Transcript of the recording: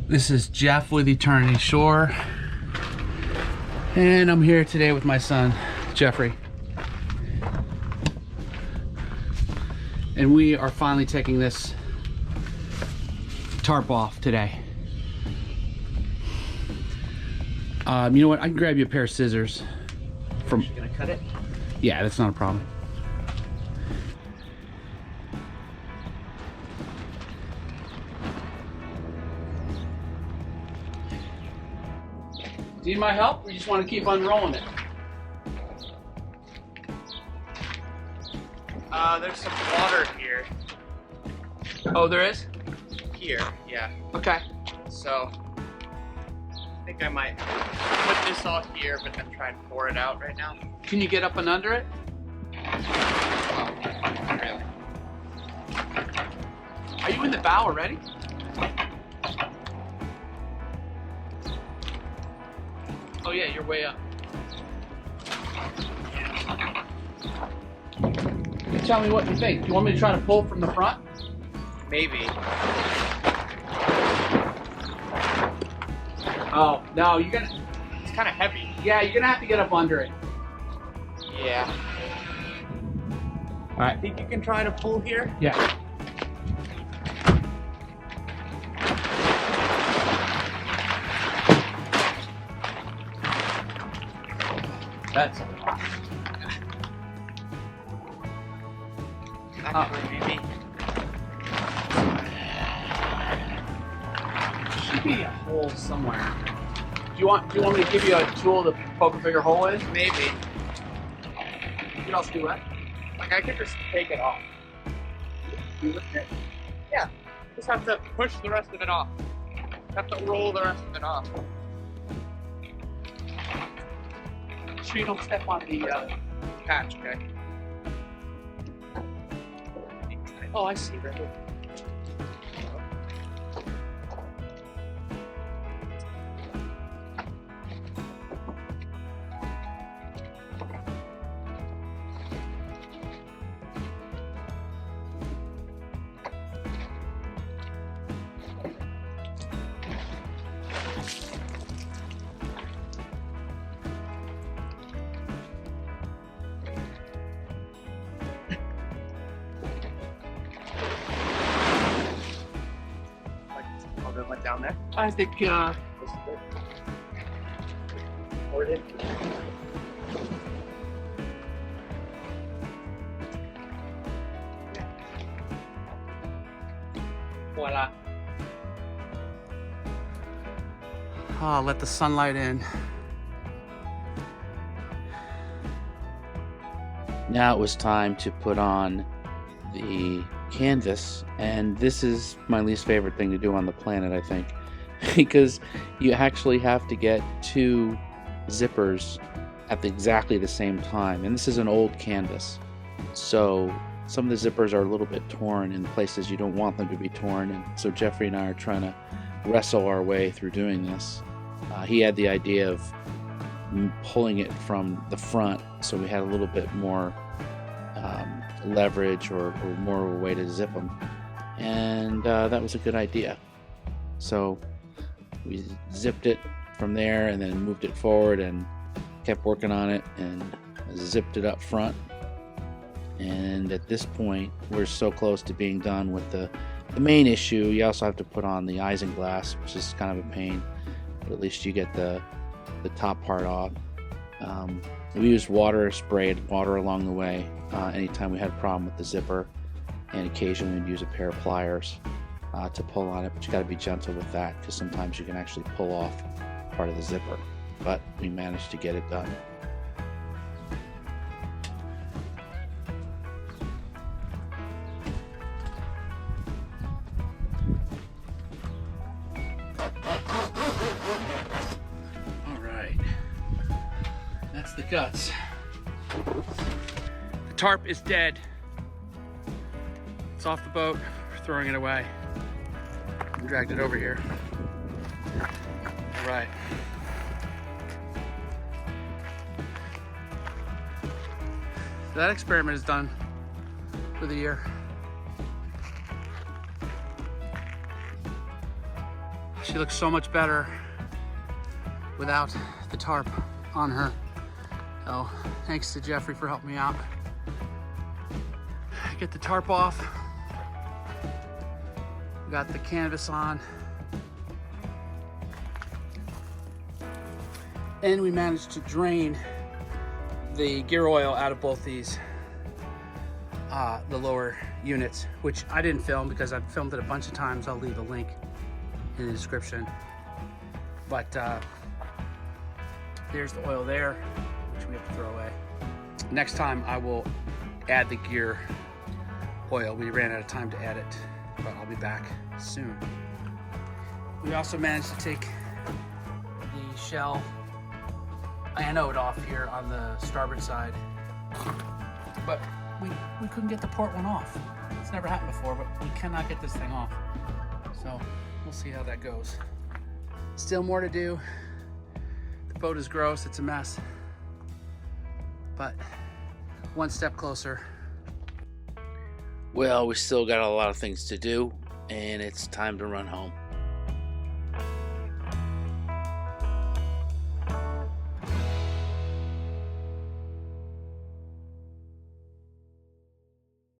This is Jeff with Eternity Shore, and I'm here today with my son, Jeffrey. And we are finally taking this tarp off today. You know what? I can grab you a pair of scissors. From. You're gonna cut it? Yeah, that's not a problem. Do you need my help, or you just want to keep unrolling it? There's some water here. Oh, there is? Here, yeah. Okay. So, I think I might put this all here, but then try and pour it out right now. Can you get up and under it? Oh, not really. Are you in the bow already? Oh yeah, you're way up. You tell me what you think. Do you want me to try to pull from the front? Maybe. Oh, no, you're gonna... It's kind of heavy. Yeah, you're gonna have to get up under it. Yeah. All right. Think you can try to pull here? Yeah. That's a lot. Actually, maybe. Should be a hole somewhere. Do you want me to give you a tool to poke a bigger hole in? Maybe. What else do that? Like, I could just take it off. You lift it? Yeah. Just have to push the rest of it off. Have to roll the rest of it off. Make sure you don't step on the Catch, okay? Oh, I see. Right here. That went down there. I think Pour it in. voila. Oh, let the sunlight in. Now it was time to put on the canvas, and this is my least favorite thing to do on the planet, I think, because you actually have to get two zippers at exactly the same time, and this is an old canvas, so some of the zippers are a little bit torn in places you don't want them to be torn, and so Jeffrey and I are trying to wrestle our way through doing this. He had the idea of pulling it from the front, so we had a little bit more leverage or more of a way to zip them, and that was a good idea. So we zipped it from there and then moved it forward and kept working on it and zipped it up front, and at this point we're so close to being done with the main issue. You also have to put on the isinglass, which is kind of a pain, but at least you get the top part off. We used water, sprayed water along the way anytime we had a problem with the zipper, and occasionally we'd use a pair of pliers to pull on it, but you got to be gentle with that because sometimes you can actually pull off part of the zipper, but we managed to get it done. The guts. The tarp is dead. It's off the boat. We're throwing it away. We dragged it over here. All right. So that experiment is done for the year. She looks so much better without the tarp on her. So thanks to Jeffrey for helping me out. Get the tarp off. Got the canvas on. And we managed to drain the gear oil out of both these, the lower units, which I didn't film because I've filmed it a bunch of times. I'll leave a link in the description. But there's the oil there, which we have to throw away. Next time I will add the gear oil. We ran out of time to add it, but I'll be back soon. We also managed to take the shell anode off here on the starboard side, but we couldn't get the port one off. It's never happened before, but we cannot get this thing off. So we'll see how that goes. Still more to do. The boat is gross, it's a mess, but one step closer. Well, we still got a lot of things to do, and it's time to run home.